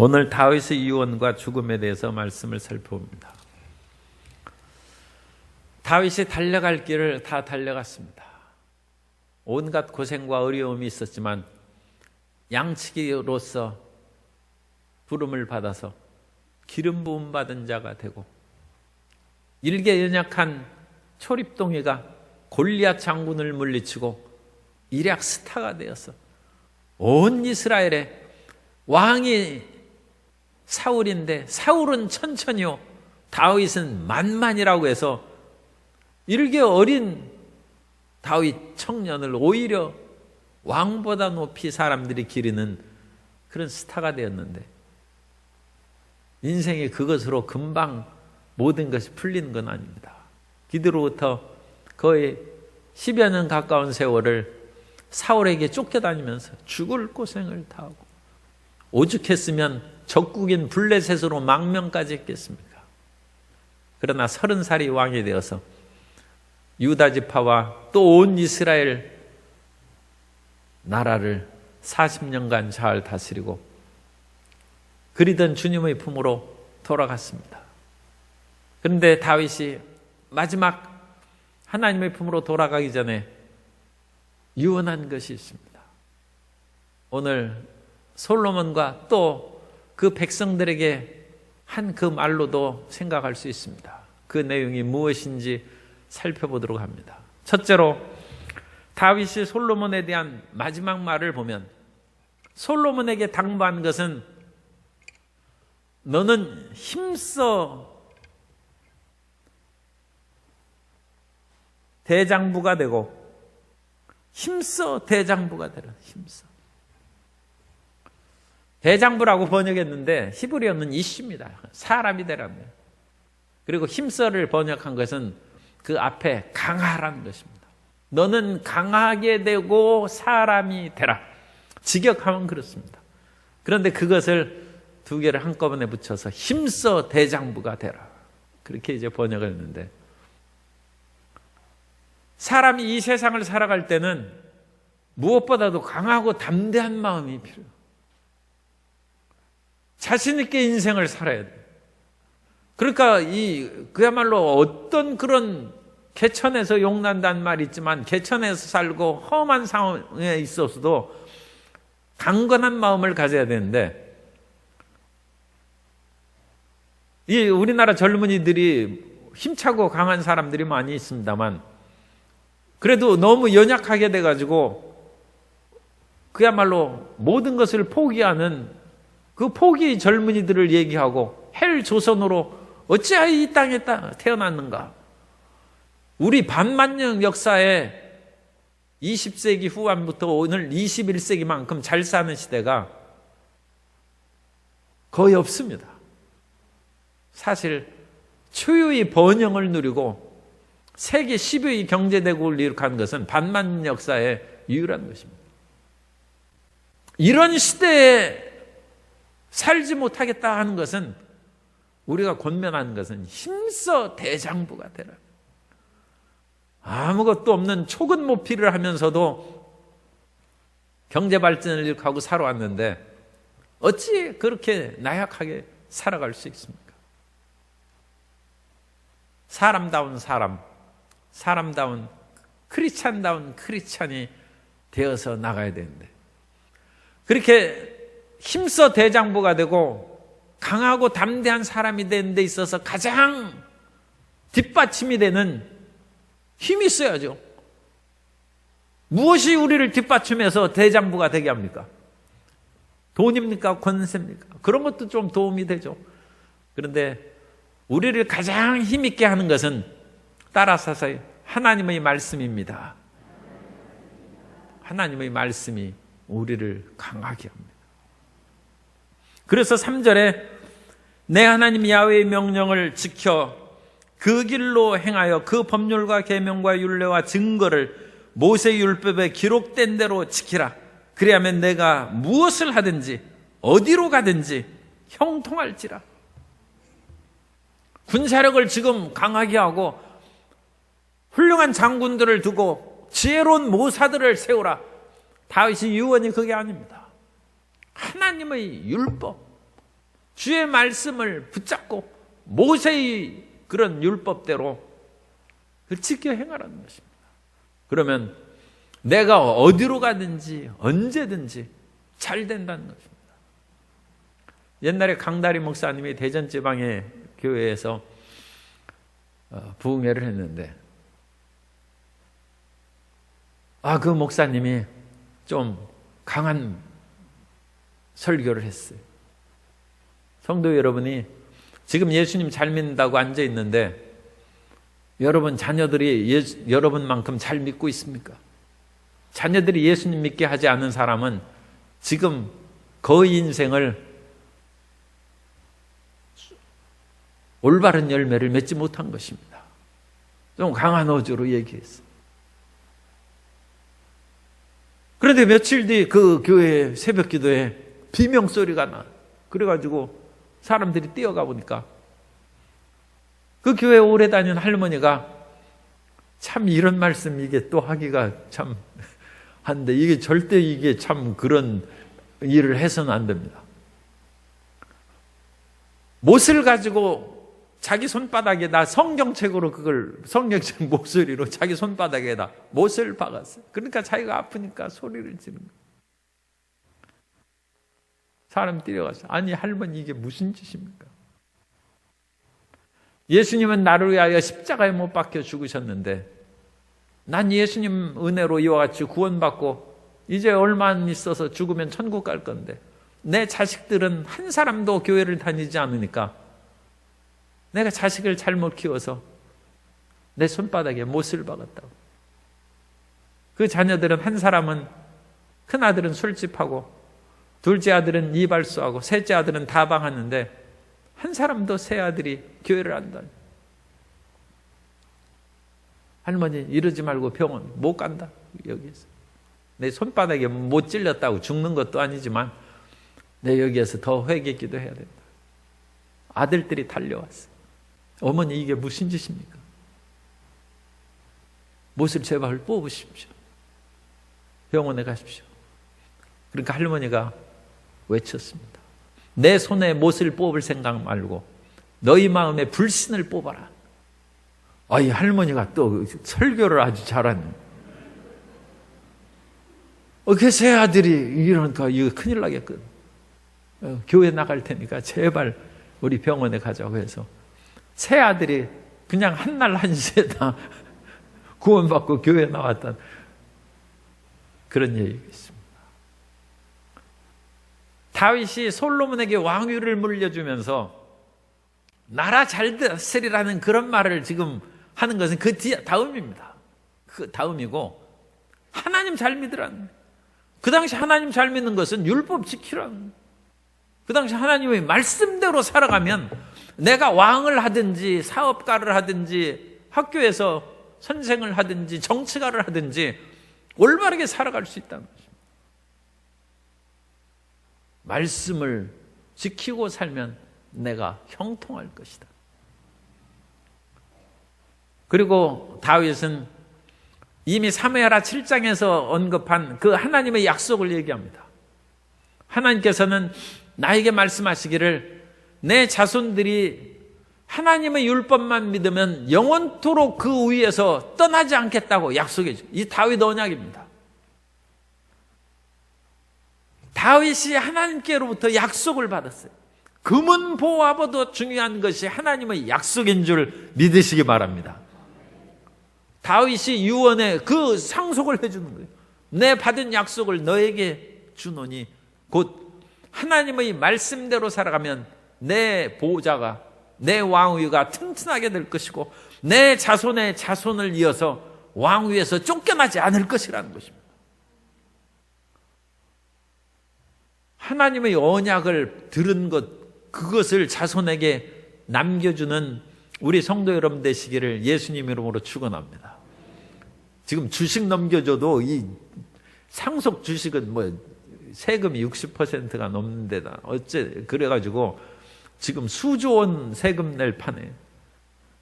오늘 다윗의 유언과 죽음에 대해서 말씀을 살펴봅니다. 다윗이 달려갈 길을 다 달려갔습니다. 온갖 고생과 어려움이 있었지만 양치기로서 부름을 받아서 기름 부음 받은 자가 되고, 일개 연약한 초립동이가 골리앗 장군을 물리치고 일약 스타가 되어서 온 이스라엘의 왕이 사울인데 사울은 천천히요 다윗은 만만이라고 해서 일개 어린 다윗 청년을 오히려 왕보다 높이 사람들이 기리는 그런 스타가 되었는데, 인생이 그것으로 금방 모든 것이 풀리는 건 아닙니다. 기드로부터 거의 10여 년 가까운 세월을 사울에게 쫓겨다니면서 죽을 고생을 다 하고, 오죽했으면 적국인 블레셋으로 망명까지 했겠습니까? 그러나 30살이 왕이 되어서 유다 지파와 또 온 이스라엘 나라를 40년간 잘 다스리고 그리던 주님의 품으로 돌아갔습니다. 그런데 다윗이 마지막 하나님의 품으로 돌아가기 전에 유언한 것이 있습니다. 오늘 솔로몬과 또 그 백성들에게 한 그 말로도 생각할 수 있습니다. 그 내용이 무엇인지 살펴보도록 합니다. 첫째로 다윗이 솔로몬에 대한 마지막 말을 보면 솔로몬에게 당부한 것은 너는 힘써 대장부가 되고 힘써 대장부가 되라. 힘써. 대장부라고 번역했는데 히브리어는 이슈입니다. 사람이 되라는 거예요. 그리고 힘써를 번역한 것은 그 앞에 강하라는 것입니다. 너는 강하게 되고 사람이 되라. 직역하면 그렇습니다. 그런데 그것을 두 개를 한꺼번에 붙여서 힘써 대장부가 되라. 그렇게 이제 번역을 했는데, 사람이 이 세상을 살아갈 때는 무엇보다도 강하고 담대한 마음이 필요해요. 자신 있게 인생을 살아야 돼요. 그러니까 그야말로 어떤 그런 개천에서 용난다는 말이 있지만 개천에서 살고 험한 상황에 있어서도 강건한 마음을 가져야 되는데, 이 우리나라 젊은이들이 힘차고 강한 사람들이 많이 있습니다만 그래도 너무 연약하게 돼가지고 그야말로 모든 것을 포기하는 그 포기 젊은이들을 얘기하고 헬 조선으로 어찌하여 이 땅에 태어났는가. 우리 반만년 역사에 20세기 후반부터 오늘 21세기만큼 잘 사는 시대가 거의 없습니다. 사실 초유의 번영을 누리고 세계 10위의 경제대국을 이룩한 것은 반만 역사의 유일한 것입니다. 이런 시대에 살지 못하겠다 하는 것은, 우리가 권면하는 것은 힘써 대장부가 되라. 아무것도 없는 초근 모피를 하면서도 경제 발전을 이룩하고 살아왔는데 어찌 그렇게 나약하게 살아갈 수 있습니까? 사람다운 사람, 사람다운 크리스찬다운 크리스찬이 되어서 나가야 되는데, 그렇게 힘써 대장부가 되고 강하고 담대한 사람이 되는 데 있어서 가장 뒷받침이 되는 힘이 있어야죠. 무엇이 우리를 뒷받침해서 대장부가 되게 합니까? 돈입니까? 권세입니까? 그런 것도 좀 도움이 되죠. 그런데 우리를 가장 힘있게 하는 것은 따라서서 하나님의 말씀입니다. 하나님의 말씀이 우리를 강하게 합니다. 그래서 3절에 내 하나님 야훼의 명령을 지켜 그 길로 행하여 그 법률과 계명과 율례와 증거를 모세 율법에 기록된 대로 지키라. 그리하면 내가 무엇을 하든지 어디로 가든지 형통할지라. 군사력을 지금 강하게 하고 훌륭한 장군들을 두고 지혜로운 모사들을 세우라. 다윗의 유언이 그게 아닙니다. 하나님의 율법, 주의 말씀을 붙잡고 모세의 그런 율법대로 지켜 행하라는 것입니다. 그러면 내가 어디로 가든지 언제든지 잘 된다는 것입니다. 옛날에 강다리 목사님이 대전지방의 교회에서 부흥회를 했는데 그 목사님이 좀 강한 설교를 했어요. 성도 여러분이 지금 예수님 잘 믿는다고 앉아 있는데 여러분 자녀들이 여러분만큼 잘 믿고 있습니까? 자녀들이 예수님 믿게 하지 않은 사람은 지금 거의 인생을 올바른 열매를 맺지 못한 것입니다. 좀 강한 어조로 얘기했어요. 그런데 며칠 뒤 그 교회 새벽 기도에 비명소리가 나. 그래가지고 사람들이 뛰어가 보니까 그 교회 오래 다닌 할머니가 참 이런 말씀 이게 또 하기가 참 한데 이게 절대 이게 참 그런 일을 해서는 안 됩니다. 못을 가지고 자기 손바닥에다 성경책으로 그걸 성경책 목소리로 자기 손바닥에다 못을 박았어요. 그러니까 자기가 아프니까 소리를 지르는 거예요. 사람 뛰어가서 아니 할머니 이게 무슨 짓입니까? 예수님은 나를 위하여 십자가에 못 박혀 죽으셨는데 난 예수님 은혜로 이와 같이 구원받고 이제 얼마 안 있어서 죽으면 천국 갈 건데 내 자식들은 한 사람도 교회를 다니지 않으니까 내가 자식을 잘못 키워서 내 손바닥에 못을 박았다고. 그 자녀들은 한 사람은 큰아들은 술집하고 둘째 아들은 이발소하고 셋째 아들은 다방하는데 한 사람도 새 아들이 교회를 안 다녀. 할머니 이러지 말고 병원 못 간다. 여기에서 내 손바닥에 못 찔렸다고 죽는 것도 아니지만 내 여기에서 더 회개 기도해야 된다. 아들들이 달려왔어. 어머니 이게 무슨 짓입니까? 못을 제발 뽑으십시오. 병원에 가십시오. 그러니까 할머니가 외쳤습니다. 내 손에 못을 뽑을 생각 말고 너희 마음에 불신을 뽑아라. 이 할머니가 또 설교를 아주 잘하네. 그 새 아들이 이러니까 이거 큰일 나겠거든. 교회 나갈 테니까 제발 우리 병원에 가자고 해서 새 아들이 그냥 한날 한시에 다 구원받고 교회에 나왔던 그런 얘기가 있습니다. 다윗이 솔로몬에게 왕위를 물려주면서 나라 잘 다스리라는 그런 말을 지금 하는 것은 그 다음입니다. 그 다음이고 하나님 잘 믿으라는. 그 당시 하나님 잘 믿는 것은 율법 지키라는. 그 당시 하나님의 말씀대로 살아가면 내가 왕을 하든지 사업가를 하든지 학교에서 선생을 하든지 정치가를 하든지 올바르게 살아갈 수 있다는 것입니다. 말씀을 지키고 살면 내가 형통할 것이다. 그리고 다윗은 이미 사무엘하 7장에서 언급한 그 하나님의 약속을 얘기합니다. 하나님께서는 나에게 말씀하시기를 내 자손들이 하나님의 율법만 믿으면 영원토록 그 위에서 떠나지 않겠다고 약속해 줍니다. 이 다윗 언약입니다. 다윗이 하나님께로부터 약속을 받았어요. 금은 보화보다 중요한 것이 하나님의 약속인 줄 믿으시기 바랍니다. 다윗이 유언에 그 상속을 해주는 거예요. 내 받은 약속을 너에게 주노니 곧 하나님의 말씀대로 살아가면 내 보호자가 내 왕위가 튼튼하게 될 것이고 내 자손의 자손을 이어서 왕위에서 쫓겨나지 않을 것이라는 것입니다. 하나님의 언약을 들은 것, 그것을 자손에게 남겨주는 우리 성도 여러분 되시기를 예수님 이름으로 축원합니다. 지금 주식 넘겨줘도 이 상속 주식은 뭐 세금이 60%가 넘는데다 어째 그래가지고 지금 수조 원 세금 낼 판에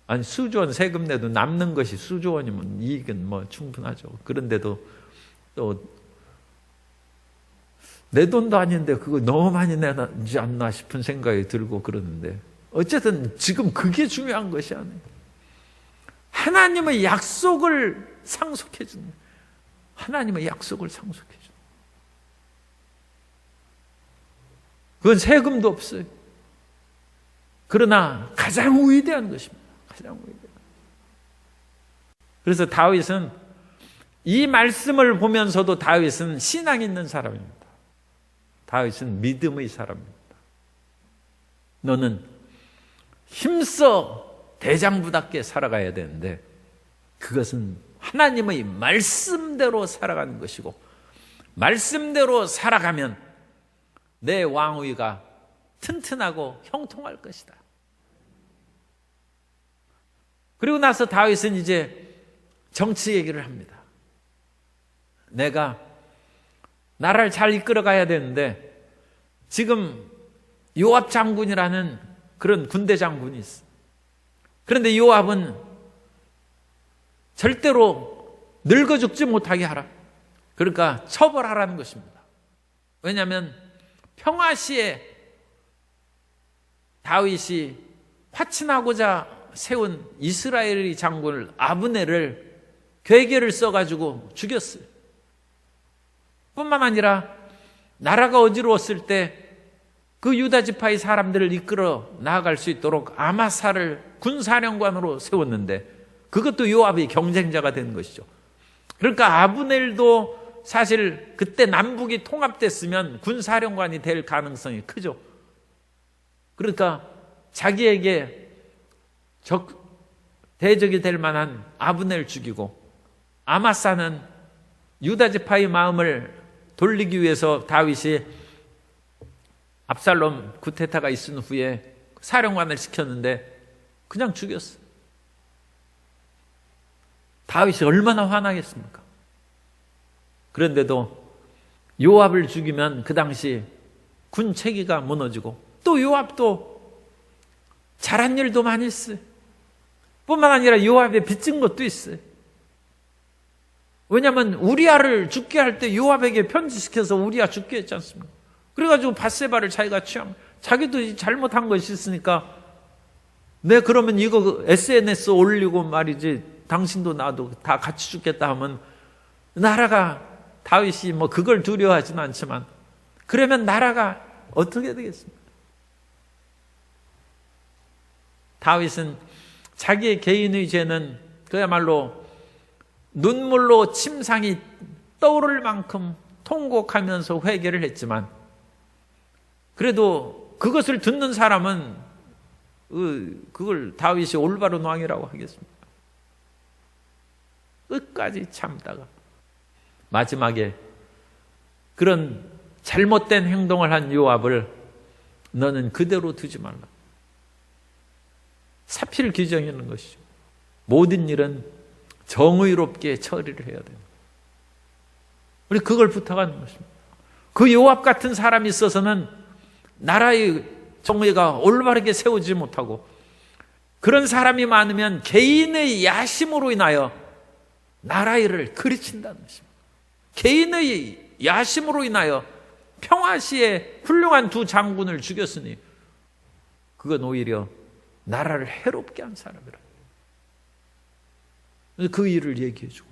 아니 수조 원 세금 내도 남는 것이 수조 원이면 이익은 뭐 충분하죠. 그런데도 또 내 돈도 아닌데 그거 너무 많이 내지 않나 싶은 생각이 들고 그러는데, 어쨌든 지금 그게 중요한 것이 아니에요. 하나님의 약속을 상속해 주는 거예요. 하나님의 약속을 상속해 주는 거예요. 그건 세금도 없어요. 그러나 가장 위대한 것입니다. 가장 위대한. 그래서 다윗은 이 말씀을 보면서도 다윗은 신앙 있는 사람입니다. 다윗은 믿음의 사람입니다. 너는 힘써 대장부답게 살아가야 되는데 그것은 하나님의 말씀대로 살아가는 것이고, 말씀대로 살아가면 내 왕위가 튼튼하고 형통할 것이다. 그리고 나서 다윗은 이제 정치 얘기를 합니다. 내가 나라를 잘 이끌어가야 되는데 지금 요압 장군이라는 그런 군대 장군이 있어. 그런데 요압은 절대로 늙어 죽지 못하게 하라. 그러니까 처벌하라는 것입니다. 왜냐하면 평화시에 다윗이 화친하고자 세운 이스라엘의 장군을 아브넬을 괴계를 써가지고 죽였어요. 뿐만 아니라 나라가 어지러웠을 때 그 유다 지파의 사람들을 이끌어 나아갈 수 있도록 아마사를 군사령관으로 세웠는데 그것도 요압이 경쟁자가 된 것이죠. 그러니까 아브넬도 사실 그때 남북이 통합됐으면 군사령관이 될 가능성이 크죠. 그러니까 자기에게 대적이 될 만한 아브넬 죽이고, 아마사는 유다 지파의 마음을 돌리기 위해서 다윗이 압살롬 쿠데타가 있은 후에 사령관을 시켰는데 그냥 죽였어. 다윗이 얼마나 화나겠습니까? 그런데도 요압을 죽이면 그 당시 군 체계가 무너지고, 또 요압도 잘한 일도 많이 했어요. 뿐만 아니라 요압에 빚진 것도 있어요. 왜냐하면 우리아를 죽게 할 때 요압에게 편지시켜서 우리아 죽게 했지 않습니까? 그래가지고 밧세바를 자기가 자기도 잘못한 것이 있으니까, 네 그러면 이거 SNS 올리고 말이지 당신도 나도 다 같이 죽겠다 하면, 나라가 다윗이 뭐 그걸 두려워하지는 않지만 그러면 나라가 어떻게 되겠습니까? 다윗은 자기의 개인의 죄는 그야말로 눈물로 침상이 떠오를 만큼 통곡하면서 회개를 했지만, 그래도 그것을 듣는 사람은 그걸 다윗이 올바른 왕이라고 하겠습니다. 끝까지 참다가 마지막에 그런 잘못된 행동을 한 요압을 너는 그대로 두지 말라. 사필 규정이라는 것이죠. 모든 일은 정의롭게 처리를 해야 됩니다. 우리 그걸 부탁하는 것입니다. 그 요압 같은 사람이 있어서는 나라의 정의가 올바르게 세우지 못하고, 그런 사람이 많으면 개인의 야심으로 인하여 나라 일을 그르친다는 것입니다. 개인의 야심으로 인하여 평화시에 훌륭한 두 장군을 죽였으니 그건 오히려 나라를 해롭게 한 사람이라. 그 일을 얘기해주고,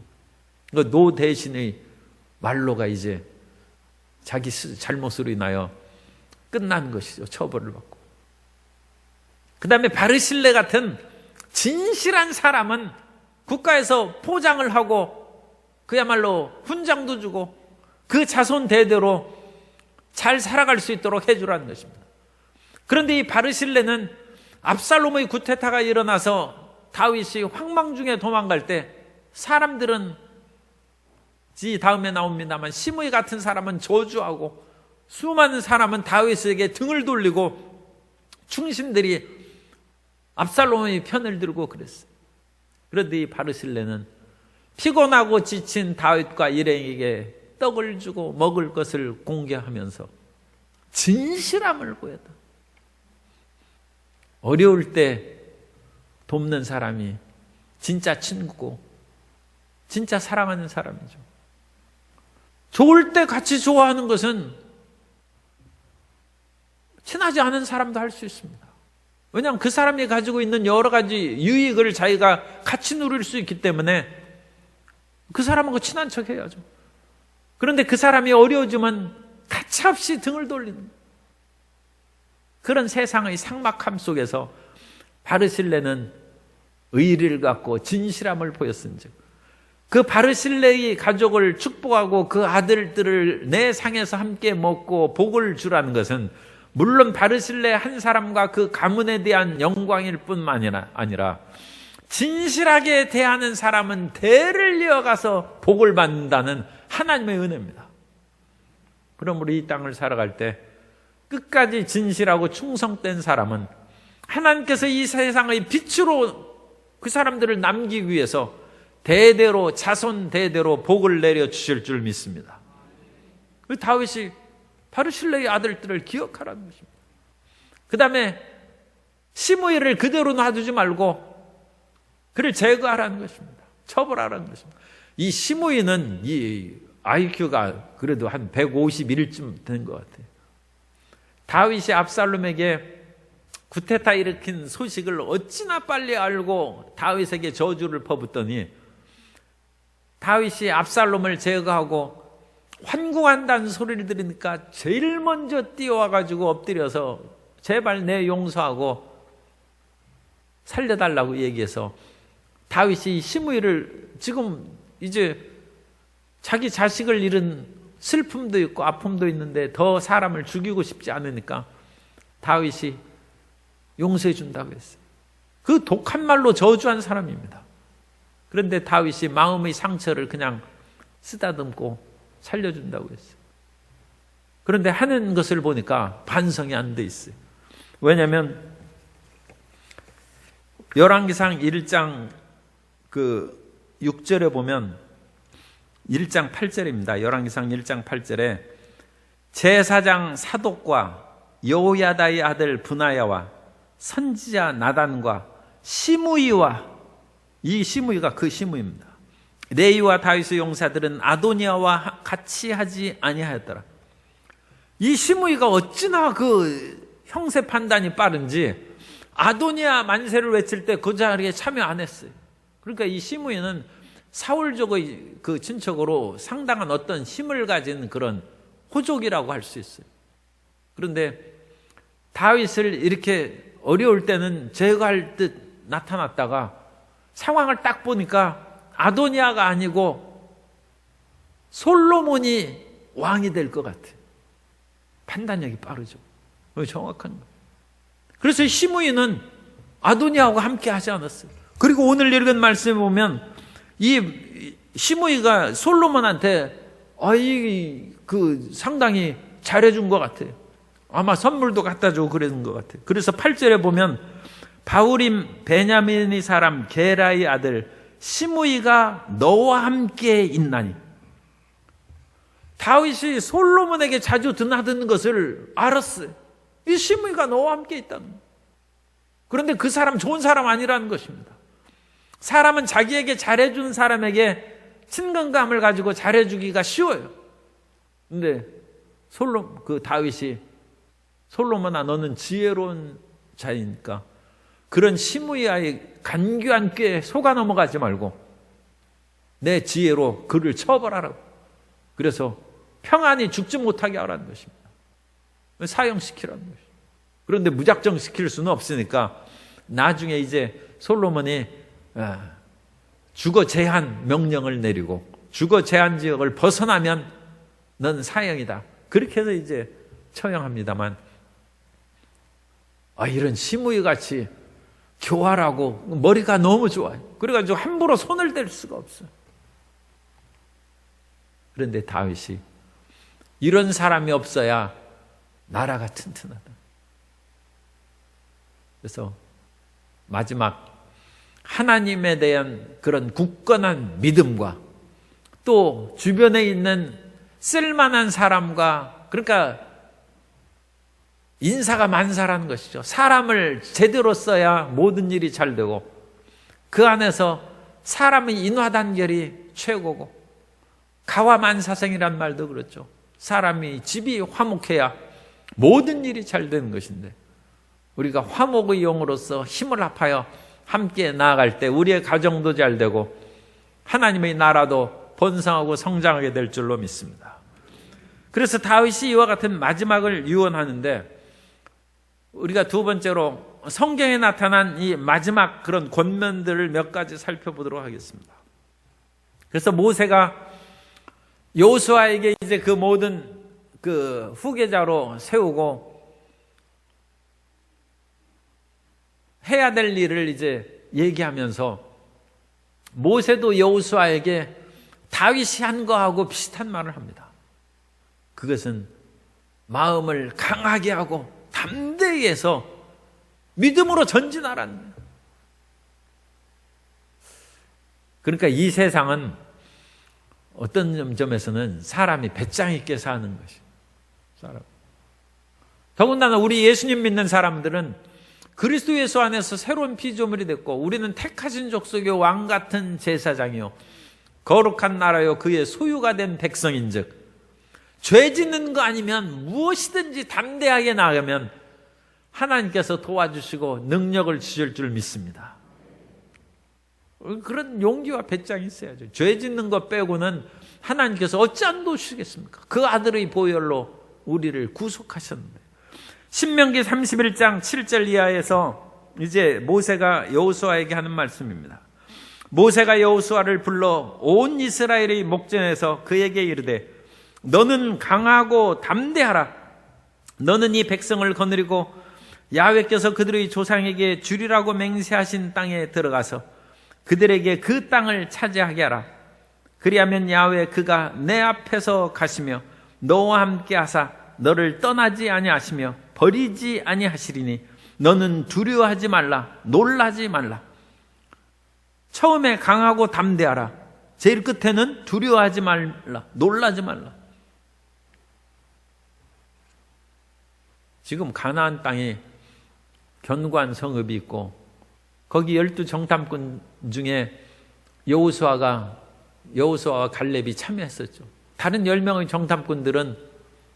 노 대신의 말로가 이제 자기 잘못으로 인하여 끝난 것이죠. 처벌을 받고. 그 다음에 바르실레 같은 진실한 사람은 국가에서 포장을 하고 그야말로 훈장도 주고 그 자손 대대로 잘 살아갈 수 있도록 해주라는 것입니다. 그런데 이 바르실레는 압살롬의 쿠데타가 일어나서 다윗이 황망 중에 도망갈 때 사람들은 다음에 나옵니다만 시므이 같은 사람은 저주하고 수많은 사람은 다윗에게 등을 돌리고 충신들이 압살롬의 편을 들고 그랬어요. 그런데 이 바르실레는 피곤하고 지친 다윗과 일행에게 떡을 주고 먹을 것을 공개하면서 진실함을 보였다. 어려울 때 돕는 사람이 진짜 친구고 진짜 사랑하는 사람이죠. 좋을 때 같이 좋아하는 것은 친하지 않은 사람도 할 수 있습니다. 왜냐하면 그 사람이 가지고 있는 여러 가지 유익을 자기가 같이 누릴 수 있기 때문에 그 사람하고 친한 척 해야죠. 그런데 그 사람이 어려워지면 가차없이 등을 돌리는 그런 세상의 삭막함 속에서 바르실레는 의리를 갖고 진실함을 보였은즉 그 바르실레의 가족을 축복하고 그 아들들을 내 상에서 함께 먹고 복을 주라는 것은 물론 바르실레 한 사람과 그 가문에 대한 영광일 뿐만 아니라 진실하게 대하는 사람은 대를 이어가서 복을 받는다는 하나님의 은혜입니다. 그럼 우리 이 땅을 살아갈 때 끝까지 진실하고 충성된 사람은 하나님께서 이 세상의 빛으로 그 사람들을 남기기 위해서 대대로 자손 대대로 복을 내려주실 줄 믿습니다. 다윗이 바르실레의 아들들을 기억하라는 것입니다. 그 다음에 시므이를 그대로 놔두지 말고 그를 제거하라는 것입니다. 처벌하라는 것입니다. 이 시므이는 이 IQ가 그래도 한 151쯤 된 것 같아요. 다윗이 압살롬에게 구테타 일으킨 소식을 어찌나 빨리 알고 다윗에게 저주를 퍼붓더니 다윗이 압살롬을 제거하고 환궁한다는 소리를 들으니까 제일 먼저 뛰어와가지고 엎드려서 제발 내 용서하고 살려달라고 얘기해서 다윗이 시므이를 지금 이제 자기 자식을 잃은 슬픔도 있고 아픔도 있는데 더 사람을 죽이고 싶지 않으니까 다윗이 용서해 준다고 했어요. 그 독한 말로 저주한 사람입니다. 그런데 다윗이 마음의 상처를 그냥 쓰다듬고 살려준다고 했어요. 그런데 하는 것을 보니까 반성이 안 돼 있어요. 왜냐하면 열왕기상 1장 6절에 보면 1장 8절입니다. 열왕기상 1장 8절에 제사장 사독과 여호야다의 아들 브나야와 선지자 나단과 시므이와 이 시므이가 그 시므이입니다. 레위와 다윗의 용사들은 아도니아와 같이 하지 아니하였더라. 이 시므이가 어찌나 그 형세 판단이 빠른지 아도니아 만세를 외칠 때 그 자리에 참여 안 했어요. 그러니까 이 시므이는 사울족의 그 친척으로 상당한 어떤 힘을 가진 그런 호족이라고 할 수 있어요. 그런데 다윗을 이렇게 어려울 때는 제거할 듯 나타났다가 상황을 딱 보니까 아도니아가 아니고 솔로몬이 왕이 될 것 같아요. 판단력이 빠르죠. 정확한 거예요. 그래서 시므이는 아도니아하고 함께 하지 않았어요. 그리고 오늘 읽은 말씀에 보면 이 시므이가 솔로몬한테 상당히 잘해준 것 같아요. 아마 선물도 갖다 주고 그러는 것 같아요. 그래서 8절에 보면 바후림 베냐민의 사람 게라의 아들 시므이가 너와 함께 있나니. 다윗이 솔로몬에게 자주 드나드는 것을 알았어요. 이 시므이가 너와 함께 있다는 거예요. 그런데 그 사람 좋은 사람 아니라는 것입니다. 사람은 자기에게 잘해준 사람에게 친근감을 가지고 잘해주기가 쉬워요. 근데 다윗이 솔로몬아 너는 지혜로운 자이니까 그런 시므이의 간교한 꾀에 속아 넘어가지 말고 내 지혜로 그를 처벌하라고. 그래서 평안히 죽지 못하게 하라는 것입니다. 사형시키라는 것입니다. 그런데 무작정 시킬 수는 없으니까 나중에 이제 솔로몬이 주거 제한 명령을 내리고 주거 제한 지역을 벗어나면 넌 사형이다. 그렇게 해서 이제 처형합니다만 이런 시므이 같이 교활하고 머리가 너무 좋아요. 그래가지고 함부로 손을 댈 수가 없어요. 그런데 다윗이 이런 사람이 없어야 나라가 튼튼하다. 그래서 마지막 하나님에 대한 그런 굳건한 믿음과 또 주변에 있는 쓸만한 사람과 그러니까 인사가 만사라는 것이죠. 사람을 제대로 써야 모든 일이 잘 되고 그 안에서 사람의 인화단결이 최고고 가와만사생이란 말도 그렇죠. 사람이 집이 화목해야 모든 일이 잘 되는 것인데 우리가 화목의 영으로서 힘을 합하여 함께 나아갈 때 우리의 가정도 잘 되고 하나님의 나라도 번성하고 성장하게 될 줄로 믿습니다. 그래서 다윗이 이와 같은 마지막을 유언하는데 우리가 두 번째로 성경에 나타난 이 마지막 그런 권면들을 몇 가지 살펴보도록 하겠습니다. 그래서 모세가 여호수아에게 이제 그 모든 그 후계자로 세우고 해야 될 일을 이제 얘기하면서 모세도 여호수아에게 다윗이 한 거하고 비슷한 말을 합니다. 그것은 마음을 강하게 하고 담대히 해서 믿음으로 전진하라는 거예요. 그러니까 이 세상은 어떤 점에서는 사람이 배짱 있게 사는 것이. 더군다나 우리 예수님 믿는 사람들은 그리스도 예수 안에서 새로운 피조물이 됐고 우리는 택하신 족속의 왕 같은 제사장이요 거룩한 나라요 그의 소유가 된 백성인즉 죄 짓는 거 아니면 무엇이든지 담대하게 나가면 하나님께서 도와주시고 능력을 주실 줄 믿습니다. 그런 용기와 배짱이 있어야죠. 죄 짓는 것 빼고는 하나님께서 어찌 안 도우시겠습니까? 그 아들의 보혈로 우리를 구속하셨는데. 신명기 31장 7절 이하에서 이제 모세가 여호수아에게 하는 말씀입니다. 모세가 여호수아를 불러 온 이스라엘의 목전에서 그에게 이르되 너는 강하고 담대하라. 너는 이 백성을 거느리고 야훼께서 그들의 조상에게 주리라고 맹세하신 땅에 들어가서 그들에게 그 땅을 차지하게 하라. 그리하면 야훼 그가 내 앞에서 가시며 너와 함께 하사 너를 떠나지 아니하시며 버리지 아니하시리니 너는 두려워하지 말라. 놀라지 말라. 처음에 강하고 담대하라. 제일 끝에는 두려워하지 말라. 놀라지 말라. 지금 가나안 땅에 견고한 성읍이 있고 거기 12정탐꾼 중에 여호수아와 갈렙이 참여했었죠. 다른 10명의 정탐꾼들은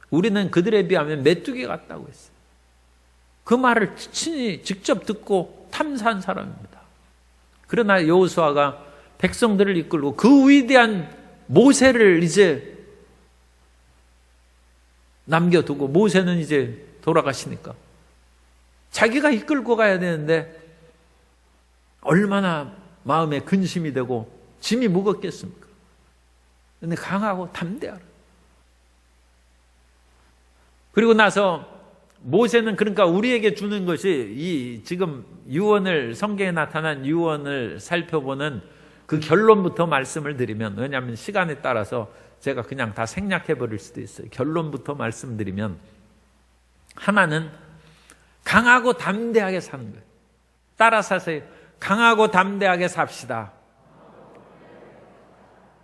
우리는 그들에 비하면 메뚜기 같다고 했어요. 그 말을 친히 직접 듣고 탐사한 사람입니다. 그러나 여호수아가 백성들을 이끌고 그 위대한 모세를 이제 남겨두고 모세는 이제 돌아가시니까 자기가 이끌고 가야 되는데 얼마나 마음에 근심이 되고 짐이 무겁겠습니까? 그런데 강하고 담대하라. 그리고 나서 모세는 그러니까 우리에게 주는 것이 이 지금 유언을 성경에 나타난 유언을 살펴보는 그 결론부터 말씀을 드리면 왜냐하면 시간에 따라서 제가 그냥 다 생략해 버릴 수도 있어요. 결론부터 말씀드리면 하나는 강하고 담대하게 사는 거예요. 따라서 하세요. 강하고 담대하게 삽시다.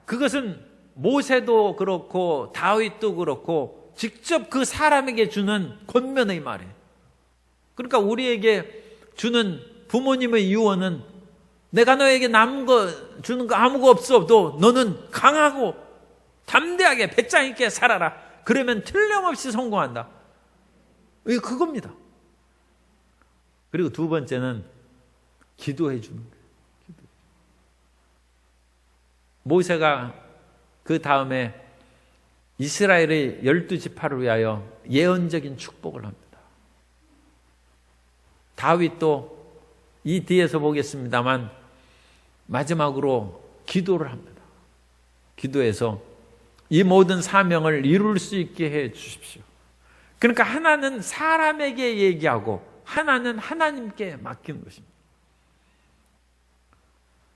그것은 모세도 그렇고 다윗도 그렇고 직접 그 사람에게 주는 권면의 말이에요. 그러니까 우리에게 주는 부모님의 유언은 내가 너에게 남은 거 주는 거 아무것도 없어도 너는 강하고 담대하게 배짱 있게 살아라. 그러면 틀림없이 성공한다. 이게 그겁니다. 그리고 두 번째는 기도해 주는 거예요. 모세가 그 다음에 이스라엘의 12지파를 위하여 예언적인 축복을 합니다. 다윗도 이 뒤에서 보겠습니다만 마지막으로 기도를 합니다. 기도해서 이 모든 사명을 이룰 수 있게 해 주십시오. 그러니까 하나는 사람에게 얘기하고 하나는 하나님께 맡기는 것입니다.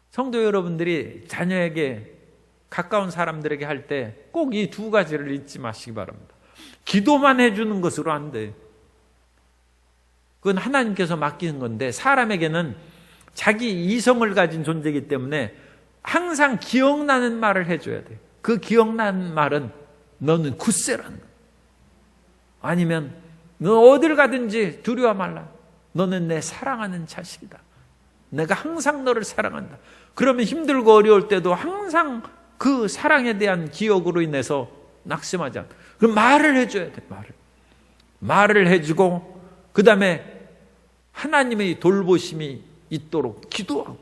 성도 여러분들이 자녀에게 가까운 사람들에게 할 때 꼭 이 두 가지를 잊지 마시기 바랍니다. 기도만 해주는 것으로 안 돼요. 그건 하나님께서 맡기는 건데 사람에게는 자기 이성을 가진 존재이기 때문에 항상 기억나는 말을 해줘야 돼요. 그 기억나는 말은 너는 굳세라는 거예요. 아니면 너 어딜 가든지 두려워 말라. 너는 내 사랑하는 자식이다. 내가 항상 너를 사랑한다. 그러면 힘들고 어려울 때도 항상 그 사랑에 대한 기억으로 인해서 낙심하지 않다. 그럼 말을 해줘야 돼. 말을. 말을 해주고 그 다음에 하나님의 돌보심이 있도록 기도하고,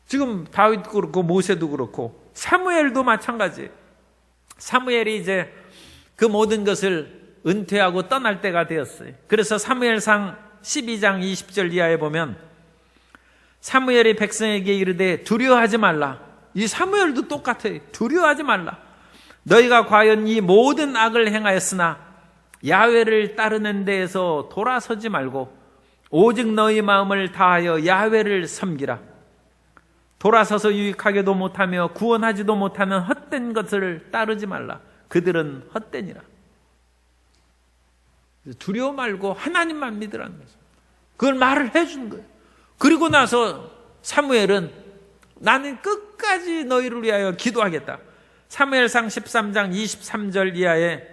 지금 다윗도 그렇고 모세도 그렇고 사무엘도 마찬가지. 사무엘이 이제 그 모든 것을 은퇴하고 떠날 때가 되었어요. 그래서 사무엘상 12장 20절 이하에 보면 사무엘이 백성에게 이르되 두려워하지 말라. 이 사무엘도 똑같아요. 두려워하지 말라. 너희가 과연 이 모든 악을 행하였으나 야훼를 따르는 데에서 돌아서지 말고 오직 너희 마음을 다하여 야훼를 섬기라. 돌아서서 유익하게도 못하며 구원하지도 못하는 헛된 것을 따르지 말라. 그들은 헛되니라. 두려워 말고 하나님만 믿으라는 거죠. 그걸 말을 해준 거예요. 그리고 나서 사무엘은 나는 끝까지 너희를 위하여 기도하겠다. 사무엘상 13장 23절 이하에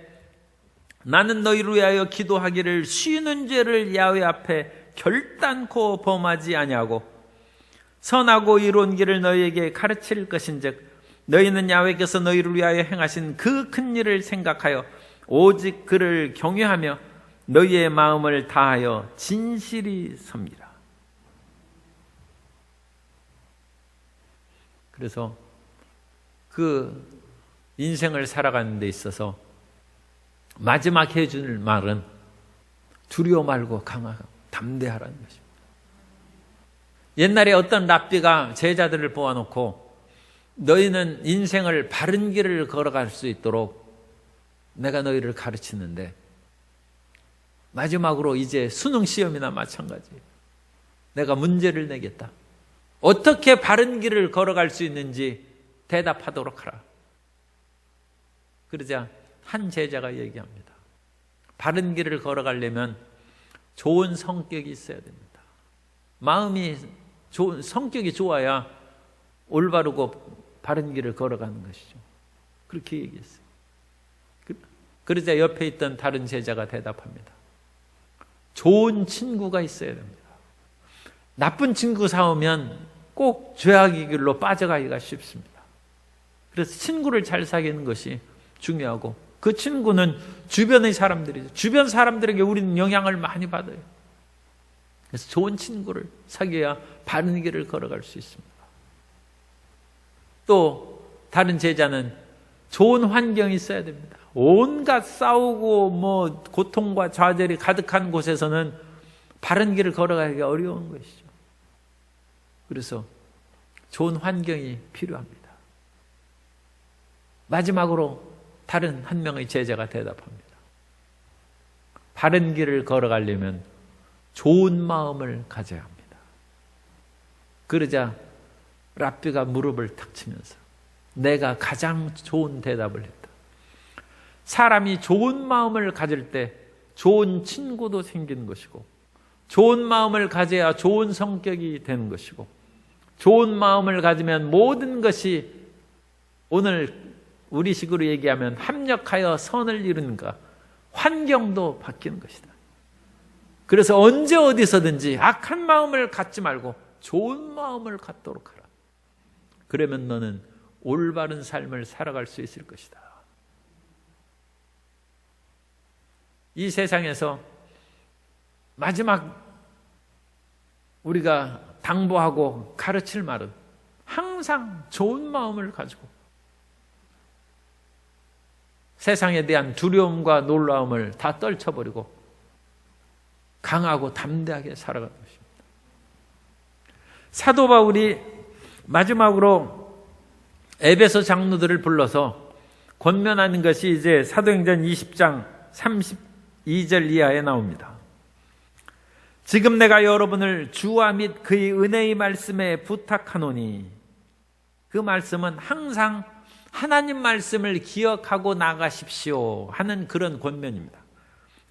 나는 너희를 위하여 기도하기를 쉬는 죄를 야훼 앞에 결단코 범하지 아니하고 선하고 이로운 길을 너희에게 가르칠 것인즉 너희는 야훼께서 너희를 위하여 행하신 그 큰 일을 생각하여 오직 그를 경외하며 너희의 마음을 다하여 진실이 섬기라. 그래서 그 인생을 살아가는 데 있어서 마지막 해줄 말은 두려워 말고 강하고 담대하라는 것입니다. 옛날에 어떤 랍비가 제자들을 모아놓고 너희는 인생을 바른 길을 걸어갈 수 있도록 내가 너희를 가르치는데 마지막으로 이제 수능 시험이나 마찬가지예요. 내가 문제를 내겠다. 어떻게 바른 길을 걸어갈 수 있는지 대답하도록 하라. 그러자 한 제자가 얘기합니다. 바른 길을 걸어가려면 좋은 성격이 있어야 됩니다. 마음이 좋은 성격이 좋아야 올바르고 바른 길을 걸어가는 것이죠. 그렇게 얘기했어요. 그러자 옆에 있던 다른 제자가 대답합니다. 좋은 친구가 있어야 됩니다. 나쁜 친구 사오면 꼭 죄악의 길로 빠져가기가 쉽습니다. 그래서 친구를 잘 사귀는 것이 중요하고 그 친구는 주변의 사람들이죠. 주변 사람들에게 우리는 영향을 많이 받아요. 그래서 좋은 친구를 사귀어야 바른 길을 걸어갈 수 있습니다. 또 다른 제자는 좋은 환경이 있어야 됩니다. 온갖 싸우고 고통과 좌절이 가득한 곳에서는 바른 길을 걸어가기가 어려운 것이죠. 그래서 좋은 환경이 필요합니다. 마지막으로 다른 한 명의 제자가 대답합니다. 바른 길을 걸어가려면 좋은 마음을 가져야 합니다. 그러자 랍비가 무릎을 탁 치면서 내가 가장 좋은 대답을 했다. 사람이 좋은 마음을 가질 때 좋은 친구도 생기는 것이고 좋은 마음을 가져야 좋은 성격이 되는 것이고 좋은 마음을 가지면 모든 것이 오늘 우리식으로 얘기하면 합력하여 선을 이루는가 환경도 바뀌는 것이다. 그래서 언제 어디서든지 악한 마음을 갖지 말고 좋은 마음을 갖도록 하라. 그러면 너는 올바른 삶을 살아갈 수 있을 것이다. 이 세상에서 마지막 우리가 당부하고 가르칠 말은 항상 좋은 마음을 가지고 세상에 대한 두려움과 놀라움을 다 떨쳐버리고 강하고 담대하게 살아가는 것입니다. 사도 바울이 마지막으로 에베소 장로들을 불러서 권면하는 것이 이제 사도행전 20장 32절 이하에 나옵니다. 지금 내가 여러분을 주와 및 그의 은혜의 말씀에 부탁하노니, 그 말씀은 항상 하나님 말씀을 기억하고 나가십시오 하는 그런 권면입니다.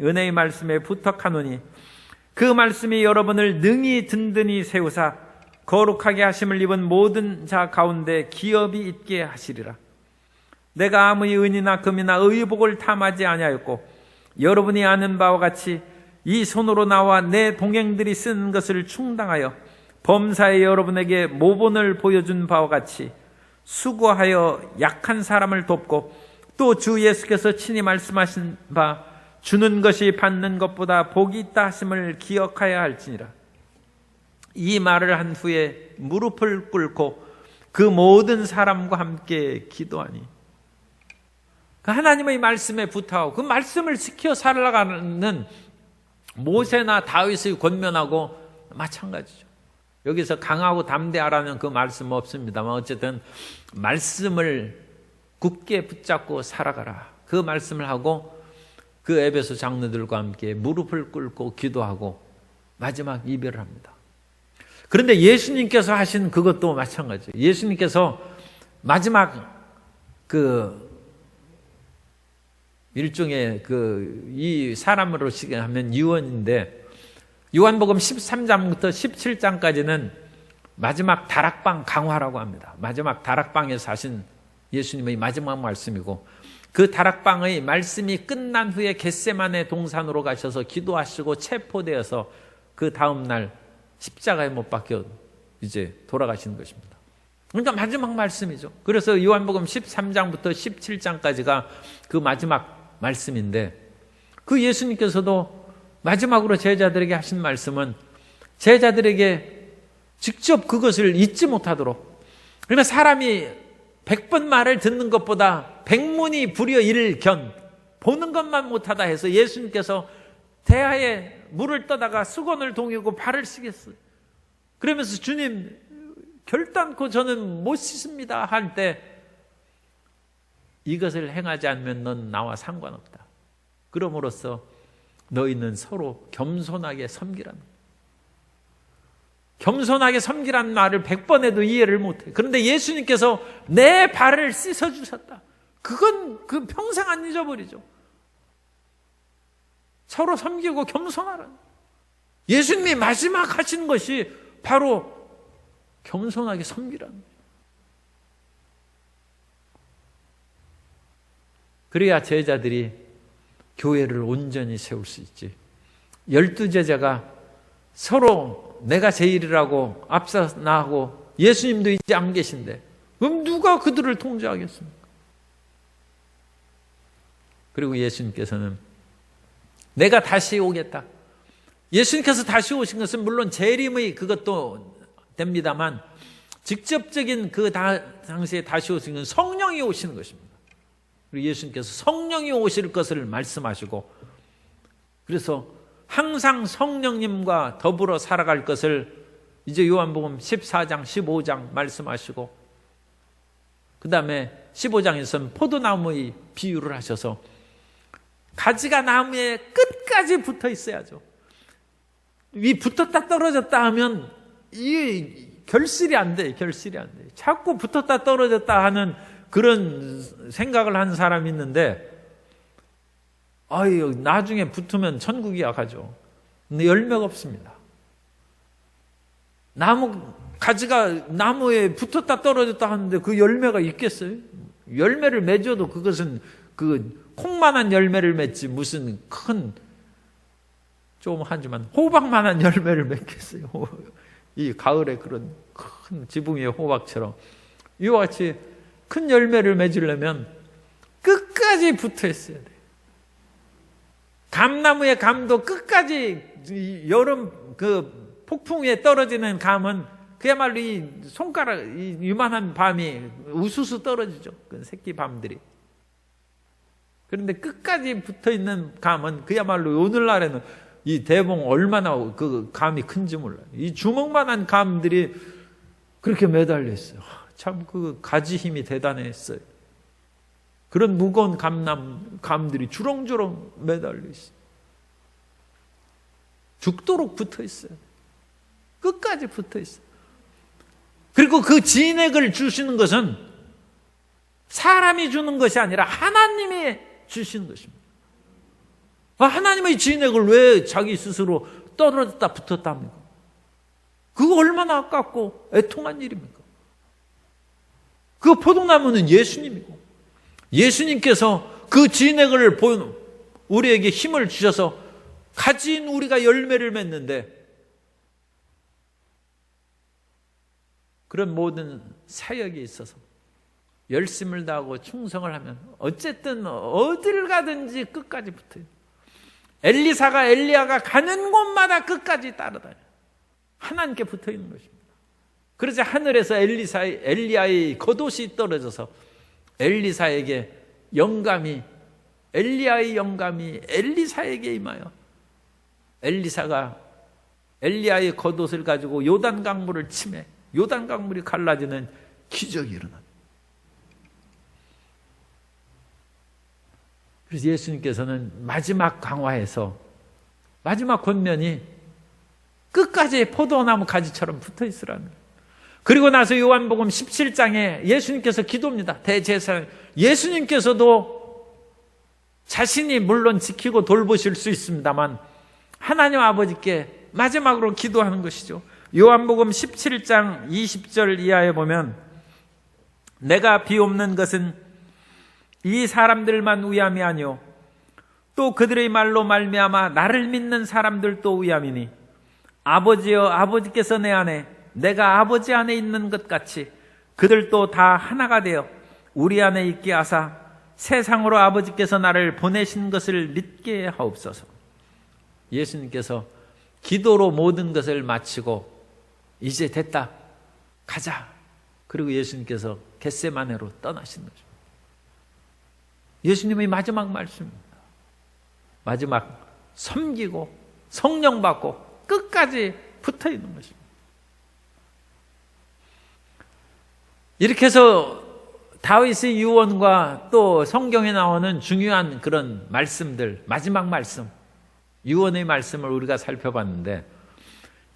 은혜의 말씀에 부탁하노니 그 말씀이 여러분을 능히 든든히 세우사 거룩하게 하심을 입은 모든 자 가운데 기업이 있게 하시리라. 내가 아무의 은이나 금이나 의복을 탐하지 아니하였고 여러분이 아는 바와 같이 이 손으로 나와 내 동행들이 쓰는 것을 충당하여 범사에 여러분에게 모본을 보여준 바와 같이 수고하여 약한 사람을 돕고 또 주 예수께서 친히 말씀하신 바 주는 것이 받는 것보다 복이 있다 하심을 기억하여야 할지니라. 이 말을 한 후에 무릎을 꿇고 그 모든 사람과 함께 기도하니, 하나님의 말씀에 부탁하고 그 말씀을 지켜 살아가는 모세나 다윗의 권면하고 마찬가지죠. 여기서 강하고 담대하라는 그 말씀 없습니다만 어쨌든 말씀을 굳게 붙잡고 살아가라, 그 말씀을 하고 그 에베소 장로들과 함께 무릎을 꿇고 기도하고 마지막 이별을 합니다. 그런데 예수님께서 하신 그것도 마찬가지예요. 예수님께서 마지막 일종의 이 사람으로 하면 유언인데, 요한복음 13장부터 17장까지는 마지막 다락방 강화라고 합니다. 마지막 다락방에서 하신 예수님의 마지막 말씀이고, 그 다락방의 말씀이 끝난 후에 겟세마네 동산으로 가셔서 기도하시고 체포되어서 그 다음날 십자가에 못 박혀 이제 돌아가시는 것입니다. 그러니까 마지막 말씀이죠. 그래서 요한복음 13장부터 17장까지가 그 마지막 말씀인데, 그 예수님께서도 마지막으로 제자들에게 하신 말씀은 제자들에게 직접 그것을 잊지 못하도록, 그러니까 사람이 100번 말을 듣는 것보다 100문이 불여 일견, 보는 것만 못하다 해서 예수님께서 대하에 물을 떠다가 수건을 동이고 발을 씻겠어요. 그러면서 주님 결단코 저는 못 씻습니다 할 때, 이것을 행하지 않으면 넌 나와 상관없다. 그럼으로써 너희는 서로 겸손하게 섬기라는, 겸손하게 섬기라는 말을 100번 해도 이해를 못해. 그런데 예수님께서 내 발을 씻어주셨다. 그건 그 평생 안 잊어버리죠. 서로 섬기고 겸손하라. 예수님이 마지막 하신 것이 바로 겸손하게 섬기라는 거예요. 그래야 제자들이 교회를 온전히 세울 수 있지. 12제자가 서로 내가 제일이라고 앞서 나하고 예수님도 이제 안 계신데 그럼 누가 그들을 통제하겠습니까? 그리고 예수님께서는 내가 다시 오겠다. 예수님께서 다시 오신 것은 물론 재림의 그것도 됩니다만, 직접적인 그 당시에 다시 오신 것은 성령이 오시는 것입니다. 그리고 예수님께서 성령이 오실 것을 말씀하시고, 그래서 항상 성령님과 더불어 살아갈 것을 이제 요한복음 14장, 15장 말씀하시고, 그 다음에 15장에서는 포도나무의 비유를 하셔서 가지가 나무에 끝까지 붙어 있어야죠. 이 붙었다 떨어졌다 하면 이 결실이 안 돼. 결실이 안 돼. 자꾸 붙었다 떨어졌다 하는 그런 생각을 하는 사람이 있는데, 아유, 나중에 붙으면 천국이야 가죠. 근데 열매가 없습니다. 가지가 나무에 붙었다 떨어졌다 하는데 그 열매가 있겠어요? 열매를 맺어도 그것은 그 콩만한 열매를 맺지 무슨 큰, 좀 하지만 호박만한 열매를 맺겠어요. 이 가을에 그런 큰 지붕 위의 호박처럼 이와 같이 큰 열매를 맺으려면 끝까지 붙어 있어야 돼요. 감나무의 감도 끝까지, 여름 그 폭풍 위에 떨어지는 감은 그야말로 이 손가락, 이 유만한 밤이 우수수 떨어지죠. 그 새끼 밤들이. 그런데 끝까지 붙어 있는 감은 그야말로 오늘날에는 이 대봉 얼마나 그 감이 큰지 몰라요. 이 주먹만한 감들이 그렇게 매달려 있어요. 참 그 가지 힘이 대단했어요. 그런 무거운 감들이 주렁주렁 매달려 있어요. 죽도록 붙어 있어요. 끝까지 붙어 있어요. 그리고 그 진액을 주시는 것은 사람이 주는 것이 아니라 하나님이 주시는 것입니다. 하나님의 진액을 왜 자기 스스로 떨어졌다 붙었다 합니까? 그거 얼마나 아깝고 애통한 일입니까? 그 포도나무는 예수님이고, 예수님께서 그 진액을 우리에게 힘을 주셔서 가진 우리가 열매를 맺는데, 그런 모든 사역에 있어서 열심을 다하고 충성을 하면 어쨌든 어딜 가든지 끝까지 붙어요. 엘리사가 엘리야가 가는 곳마다 끝까지 따라다녀요. 하나님께 붙어 있는 것입니다. 그래서 하늘에서 엘리야의 겉옷이 떨어져서 엘리사에게 영감이, 엘리야의 영감이 엘리사에게 임하여 엘리사가 엘리야의 겉옷을 가지고 요단 강물을 치매 요단 강물이 갈라지는 기적이 일어납니다. 그래서 예수님께서는 마지막 강화에서 마지막 권면이 끝까지 포도나무 가지처럼 붙어 있으라는 거예요. 그리고 나서 요한복음 17장에 예수님께서 기도합니다. 대제사장 예수님께서도 자신이 물론 지키고 돌보실 수 있습니다만 하나님 아버지께 마지막으로 기도하는 것이죠. 요한복음 17장 20절 이하에 보면 내가 비옵는 것은 이 사람들만 위함이 아니요 또 그들의 말로 말미암아 나를 믿는 사람들도 위함이니 아버지여 아버지께서 내 안에 내가 아버지 안에 있는 것 같이 그들도 다 하나가 되어 우리 안에 있게 하사 세상으로 아버지께서 나를 보내신 것을 믿게 하옵소서. 예수님께서 기도로 모든 것을 마치고 이제 됐다 가자. 그리고 예수님께서 겟세마네로 떠나신 거죠. 예수님의 마지막 말씀입니다. 마지막 섬기고 성령 받고 끝까지 붙어 있는 것입니다. 이렇게 해서 다윗의 유언과 또 성경에 나오는 중요한 그런 말씀들, 마지막 말씀, 유언의 말씀을 우리가 살펴봤는데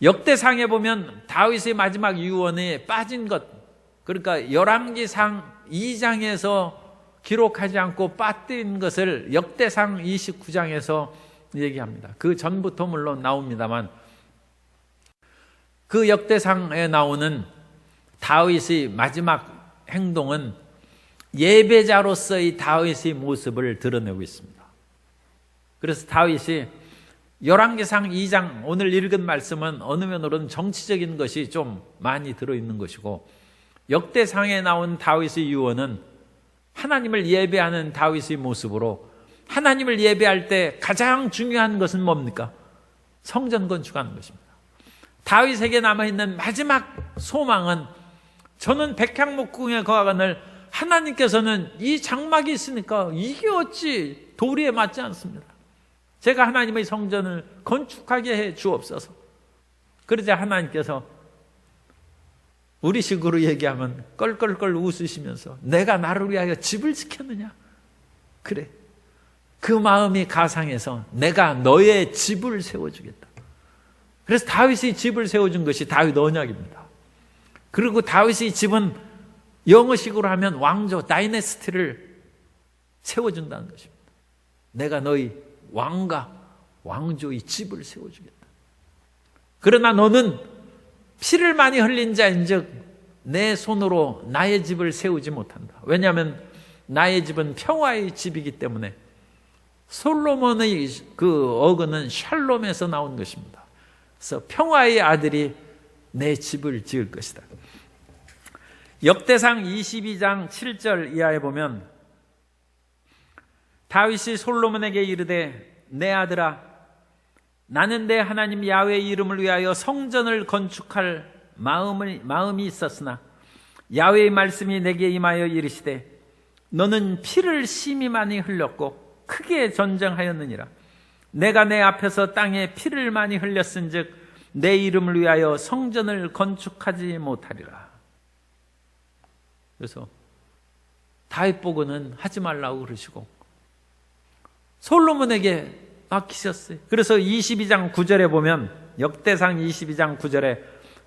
역대상에 보면 다윗의 마지막 유언에 빠진 것, 그러니까 열왕기상 2장에서 기록하지 않고 빠뜨린 것을 역대상 29장에서 얘기합니다. 그 전부터 물론 나옵니다만 그 역대상에 나오는 다윗의 마지막 행동은 예배자로서의 다윗의 모습을 드러내고 있습니다. 그래서 다윗이 열왕기상 2장 오늘 읽은 말씀은 어느 면으로는 정치적인 것이 좀 많이 들어있는 것이고 역대상에 나온 다윗의 유언은 하나님을 예배하는 다윗의 모습으로 하나님을 예배할 때 가장 중요한 것은 뭡니까? 성전 건축하는 것입니다. 다윗에게 남아있는 마지막 소망은 저는 백향목궁에 거하거늘 하나님께서는 이 장막이 있으니까 이게 어찌 도리에 맞지 않습니다. 제가 하나님의 성전을 건축하게 해 주옵소서. 그러자 하나님께서 우리식으로 얘기하면 껄껄껄 웃으시면서 내가 나를 위하여 집을 지켰느냐? 그래. 그 마음이 가상해서 내가 너의 집을 세워주겠다. 그래서 다윗의 집을 세워준 것이 다윗 언약입니다. 그리고 다윗의 집은 영어식으로 하면 왕조, 다이내스티를 세워준다는 것입니다. 내가 너희 왕과 왕조의 집을 세워주겠다. 그러나 너는 피를 많이 흘린 자인즉 내 손으로 나의 집을 세우지 못한다. 왜냐하면 나의 집은 평화의 집이기 때문에 솔로몬의 그 어근은 샬롬에서 나온 것입니다. 그래서 평화의 아들이 내 집을 지을 것이다. 역대상 22장 7절 이하에 보면 다윗이 솔로몬에게 이르되 내 아들아 나는 내 하나님 야훼의 이름을 위하여 성전을 건축할 마음이 있었으나 야훼의 말씀이 내게 임하여 이르시되 너는 피를 심히 많이 흘렸고 크게 전쟁하였느니라. 내가 내 앞에서 땅에 피를 많이 흘렸은즉 내 이름을 위하여 성전을 건축하지 못하리라. 그래서 다윗 보고는 하지 말라고 그러시고 솔로몬에게 맡기셨어요. 그래서 22장 9절에 보면 역대상 22장 9절에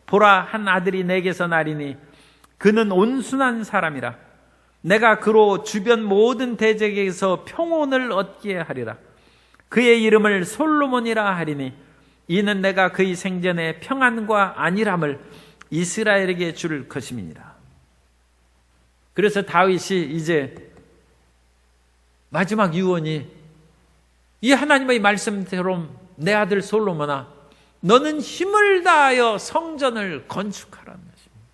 보라 한 아들이 내게서 나리니 그는 온순한 사람이라 내가 그로 주변 모든 대적에게서 평온을 얻게 하리라. 그의 이름을 솔로몬이라 하리니 이는 내가 그의 생전에 평안과 안일함을 이스라엘에게 줄 것임이니라. 그래서 다윗이 이제 마지막 유언이 이 하나님의 말씀대로 내 아들 솔로몬아 너는 힘을 다하여 성전을 건축하라는 것입니다.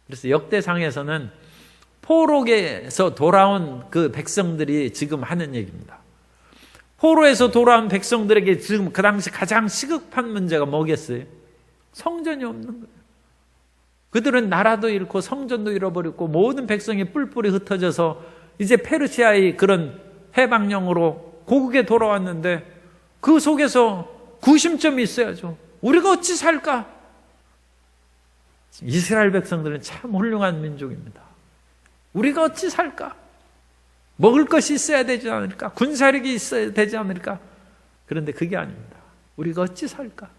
그래서 역대상에서는 포로에서 돌아온 그 백성들이 지금 하는 얘기입니다. 포로에서 돌아온 백성들에게 지금 그 당시 가장 시급한 문제가 뭐겠어요? 성전이 없는 거예요. 그들은 나라도 잃고 성전도 잃어버렸고 모든 백성이 뿔뿔이 흩어져서 이제 페르시아의 그런 해방령으로 고국에 돌아왔는데 그 속에서 구심점이 있어야죠. 우리가 어찌 살까? 이스라엘 백성들은 참 훌륭한 민족입니다. 우리가 어찌 살까? 먹을 것이 있어야 되지 않을까? 군사력이 있어야 되지 않을까? 그런데 그게 아닙니다. 우리가 어찌 살까?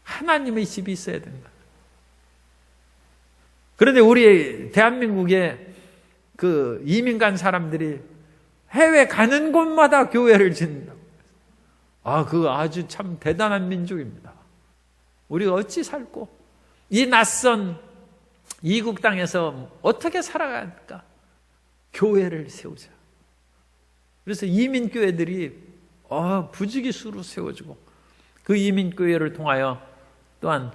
하나님의 집이 있어야 된다. 그런데 우리 대한민국에 그 이민 간 사람들이 해외 가는 곳마다 교회를 짓는다고. 그거 아주 참 대단한 민족입니다. 우리가 어찌 살고 이 낯선 이국 땅에서 어떻게 살아가야 할까? 교회를 세우자. 그래서 이민교회들이 부지기수로 세워지고 그 이민교회를 통하여 또한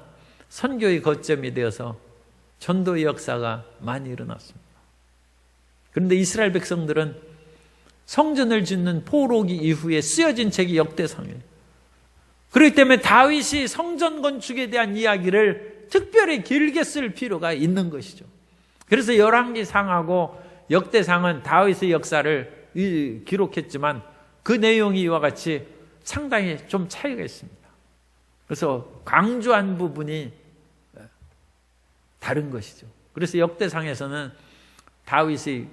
선교의 거점이 되어서 전도의 역사가 많이 일어났습니다. 그런데 이스라엘 백성들은 성전을 짓는 포로기 이후에 쓰여진 책이 역대상이에요. 그렇기 때문에 다윗이 성전 건축에 대한 이야기를 특별히 길게 쓸 필요가 있는 것이죠. 그래서 열왕기상하고 역대상은 다윗의 역사를 기록했지만 그 내용이 이와 같이 상당히 좀 차이가 있습니다. 그래서 강조한 부분이 다른 것이죠. 그래서 역대상에서는 다윗의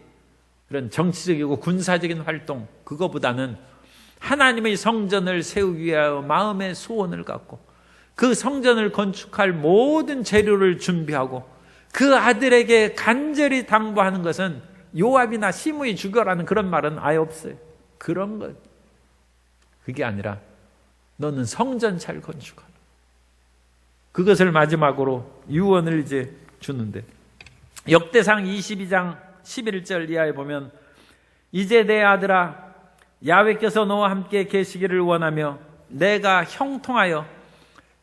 그런 정치적이고 군사적인 활동 그거보다는 하나님의 성전을 세우기 위하여 마음의 소원을 갖고 그 성전을 건축할 모든 재료를 준비하고 그 아들에게 간절히 당부하는 것은 요압이나 시므이 죽여라는 그런 말은 아예 없어요. 그런 것 그게 아니라 너는 성전 잘 건축하라. 그것을 마지막으로 유언을 이제 주는데 역대상 22장 11절 이하에 보면 이제 내 아들아 야훼께서 너와 함께 계시기를 원하며 내가 형통하여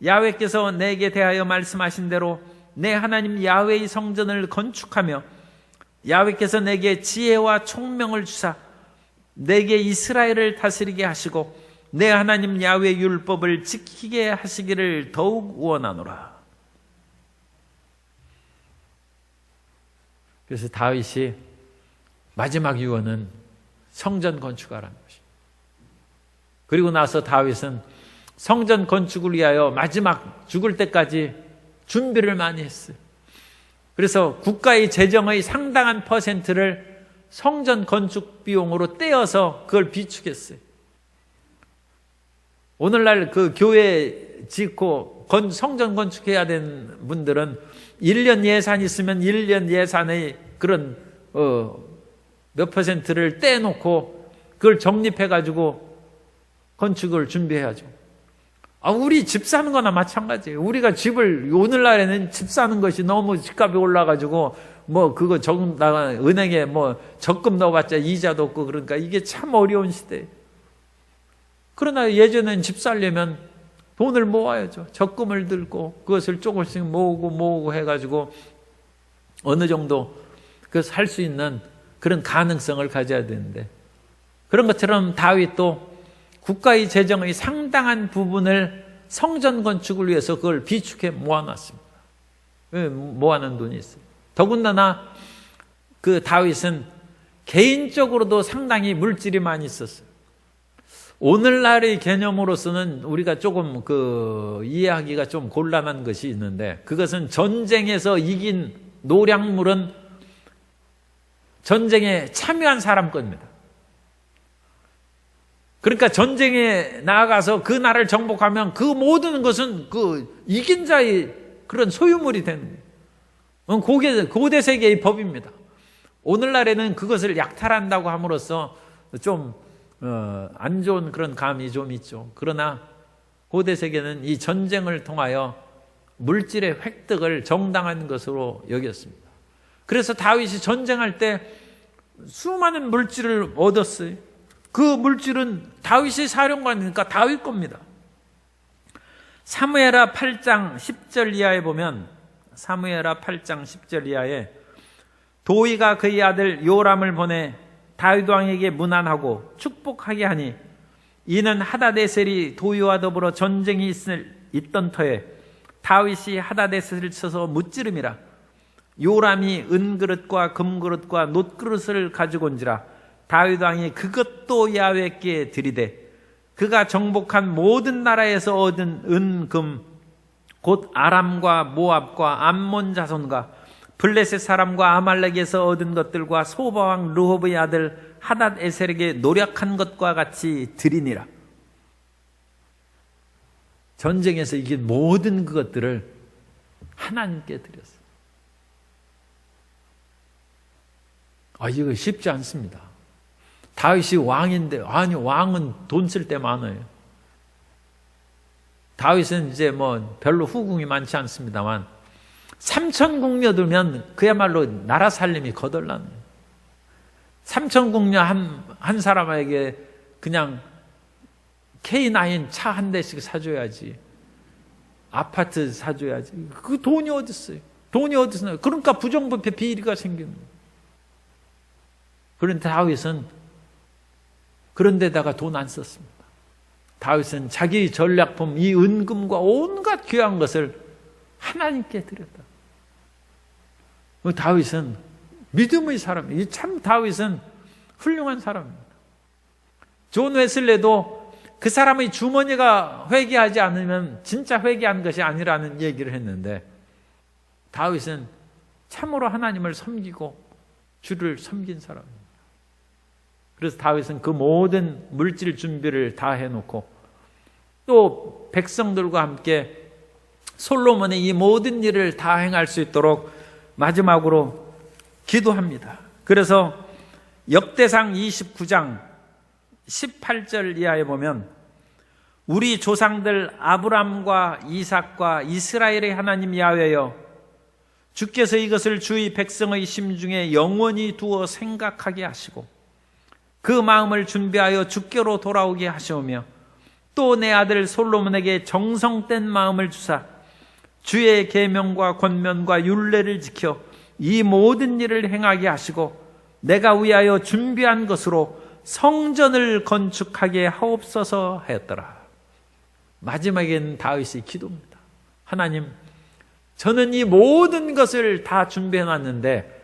야훼께서 내게 대하여 말씀하신 대로 내 하나님 야훼의 성전을 건축하며 야훼께서 내게 지혜와 총명을 주사 내게 이스라엘을 다스리게 하시고 내 하나님 야훼의 율법을 지키게 하시기를 더욱 원하노라. 그래서 다윗이 마지막 유언은 성전 건축하라는 것입니다. 그리고 나서 다윗은 성전 건축을 위하여 마지막 죽을 때까지 준비를 많이 했어요. 그래서 국가의 재정의 상당한 퍼센트를 성전 건축 비용으로 떼어서 그걸 비축했어요. 오늘날 그 교회 짓고 성전 건축해야 되는 분들은 1년 예산 있으면 1년 예산의 그런 몇 퍼센트를 떼놓고 그걸 적립해가지고 건축을 준비해야죠. 우리 집 사는 거나 마찬가지예요. 우리가 집을 오늘날에는 집 사는 것이 너무 집값이 올라가지고 그거 은행에 적금 넣어봤자 이자도 없고 그러니까 이게 참 어려운 시대예요. 그러나 예전엔 집 살려면 돈을 모아야죠. 적금을 들고 그것을 조금씩 모으고 해가지고 어느 정도 그것을 할 수 있는 그런 가능성을 가져야 되는데 그런 것처럼 다윗도 국가의 재정의 상당한 부분을 성전 건축을 위해서 그걸 비축해 모아놨습니다. 모아놓은 돈이 있어요. 더군다나 그 다윗은 개인적으로도 상당히 물질이 많이 있었어요. 오늘날의 개념으로서는 우리가 조금 이해하기가 좀 곤란한 것이 있는데 그것은 전쟁에서 이긴 노량물은 전쟁에 참여한 사람 겁니다. 그러니까 전쟁에 나아가서 그 나라를 정복하면 그 모든 것은 그 이긴 자의 그런 소유물이 되는 거예요. 고대 세계의 법입니다. 오늘날에는 그것을 약탈한다고 함으로써 좀 안 좋은 그런 감이 좀 있죠. 그러나 고대 세계는 이 전쟁을 통하여 물질의 획득을 정당한 것으로 여겼습니다. 그래서 다윗이 전쟁할 때 수많은 물질을 얻었어요. 그 물질은 다윗이 사령관이니까 다윗 겁니다. 사무엘하 8장 10절 이하에 보면 사무엘하 8장 10절 이하에 도의가 그의 아들 요람을 보내 다윗 왕에게 문안하고 축복하게 하니 이는 하다데셀이 도의와 더불어 전쟁이 있던 터에 다윗이 하다데셀을 쳐서 무찌름이라. 요람이 은그릇과 금그릇과 놋그릇을 가지고 온지라. 다윗 왕이 그것도 야훼께 드리되 그가 정복한 모든 나라에서 얻은 은, 금, 곧 아람과 모압과 암몬 자손과 블레셋 사람과 아말렉에서 얻은 것들과 소바왕 르홉의 아들 하닷에셀에게 노력한 것과 같이 드리니라. 전쟁에서 이긴 모든 그것들을 하나님께 드렸어요. 이거 쉽지 않습니다. 다윗이 왕인데, 아니 왕은 돈 쓸 때 많아요. 다윗은 이제 별로 후궁이 많지 않습니다만 3,000궁녀 들면 그야말로 나라 살림이 거덜나네요. 3,000궁녀 한 사람에게 그냥 K9 차 한 대씩 사줘야지. 아파트 사줘야지. 그 돈이 어디 있어요? 돈이 어디 있어요? 그러니까 부정부패 비리가 생기는 거예요. 그런데 다윗은 그런 데다가 돈 안 썼습니다. 다윗은 자기 전략품 이 은금과 온갖 귀한 것을 하나님께 드렸다. 다윗은 믿음의 사람이에요. 참 다윗은 훌륭한 사람입니다. 존 웨슬레도 그 사람의 주머니가 회개하지 않으면 진짜 회개한 것이 아니라는 얘기를 했는데 다윗은 참으로 하나님을 섬기고 주를 섬긴 사람입니다. 그래서 다윗은 그 모든 물질 준비를 다 해놓고 또 백성들과 함께 솔로몬의 이 모든 일을 다 행할 수 있도록 마지막으로 기도합니다. 그래서 역대상 29장 18절 이하에 보면 우리 조상들 아브람과 이삭과 이스라엘의 하나님 야훼여 주께서 이것을 주의 백성의 심중에 영원히 두어 생각하게 하시고 그 마음을 준비하여 주께로 돌아오게 하시오며 또 내 아들 솔로몬에게 정성된 마음을 주사 주의 계명과 권면과 율례를 지켜 이 모든 일을 행하게 하시고 내가 위하여 준비한 것으로 성전을 건축하게 하옵소서 하였더라. 마지막에는 다윗의 기도입니다. 하나님, 저는 이 모든 것을 다 준비해 놨는데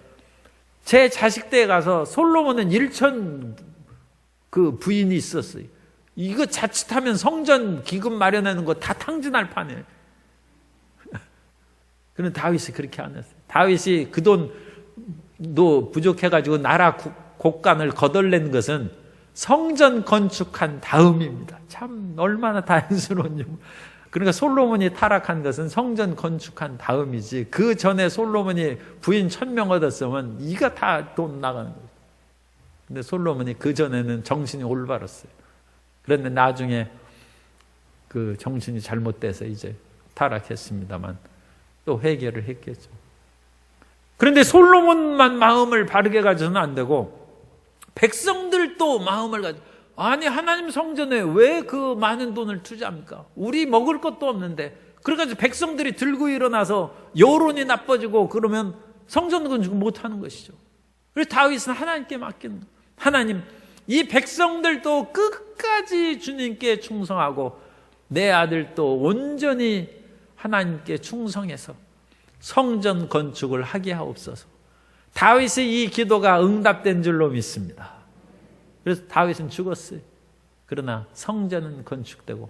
제 자식 댁에 가서 솔로몬은 1천 그 부인이 있었어요. 이거 자칫하면 성전 기금 마련하는 거 다 탕진할 판이에요. 그런데 다윗이 그렇게 안 했어요. 다윗이 그 돈도 부족해가지고 나라 곳간을 거덜낸 것은 성전 건축한 다음입니다. 참 얼마나 다행스러운 일. 그러니까 솔로몬이 타락한 것은 성전 건축한 다음이지 그 전에 솔로몬이 부인 1,000명 얻었으면 이가 다 돈 나가는 거예요. 근데 솔로몬이 그 전에는 정신이 올바랐어요. 그런데 나중에 그 정신이 잘못돼서 이제 타락했습니다만 또 회개를 했겠죠. 그런데 솔로몬만 마음을 바르게 가져서는 안 되고 백성들도 마음을 가지고 아니 하나님 성전에 왜 그 많은 돈을 투자합니까? 우리 먹을 것도 없는데 그래가지고 백성들이 들고 일어나서 여론이 나빠지고 그러면 성전 건축 못하는 것이죠. 그래서 다윗은 하나님께 맡기는 거예요. 하나님, 이 백성들도 끝까지 주님께 충성하고 내 아들도 온전히 하나님께 충성해서 성전 건축을 하게 하옵소서. 다윗의 이 기도가 응답된 줄로 믿습니다. 그래서 다윗은 죽었어요. 그러나 성전은 건축되고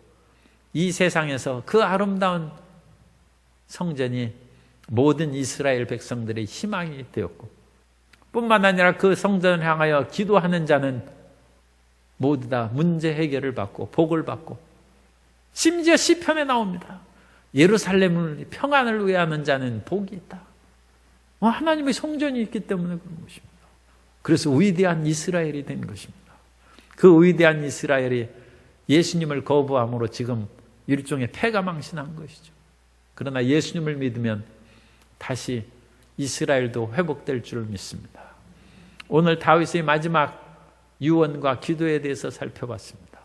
이 세상에서 그 아름다운 성전이 모든 이스라엘 백성들의 희망이 되었고 뿐만 아니라 그 성전을 향하여 기도하는 자는 모두 다 문제 해결을 받고 복을 받고 심지어 시편에 나옵니다. 예루살렘을 평안을 위하는 자는 복이 있다. 하나님의 성전이 있기 때문에 그런 것입니다. 그래서 위대한 이스라엘이 된 것입니다. 그 위대한 이스라엘이 예수님을 거부함으로 지금 일종의 패가망신한 것이죠. 그러나 예수님을 믿으면 다시 이스라엘도 회복될 줄 믿습니다. 오늘 다윗의 마지막 유언과 기도에 대해서 살펴봤습니다.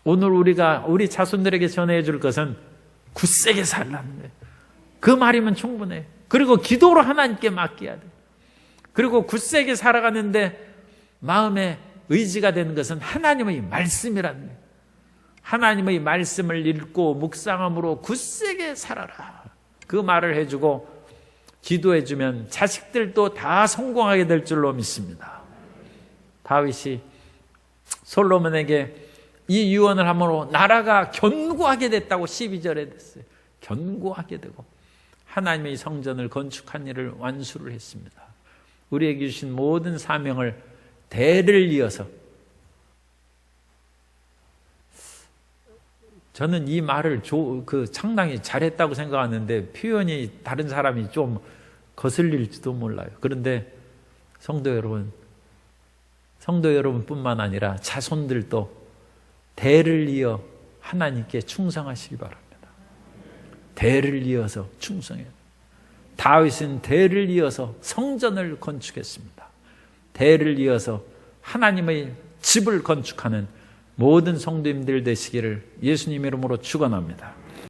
오늘 우리가 우리 자손들에게 전해 줄 것은 굳세게 살라는 거예요. 그 말이면 충분해. 그리고 기도로 하나님께 맡겨야 돼. 그리고 굳세게 살아가는데 마음의 의지가 되는 것은 하나님의 말씀이라는 거예요. 하나님의 말씀을 읽고 묵상함으로 굳세게 살아라. 그 말을 해주고 기도해주면 자식들도 다 성공하게 될 줄로 믿습니다. 다윗이 솔로몬에게 이 유언을 함으로 나라가 견고하게 됐다고 12절에 됐어요. 견고하게 되고 하나님의 성전을 건축한 일을 완수를 했습니다. 우리에게 주신 모든 사명을 대를 이어서, 저는 이 말을 상당히 잘했다고 생각하는데 표현이 다른 사람이 좀 거슬릴지도 몰라요. 그런데 성도 여러분뿐만 아니라 자손들도 대를 이어 하나님께 충성하시기 바랍니다. 대를 이어서 충성해요. 다윗은 대를 이어서 성전을 건축했습니다. 대를 이어서 하나님의 집을 건축하는 모든 성도님들 되시기를 예수님 이름으로 축원합니다.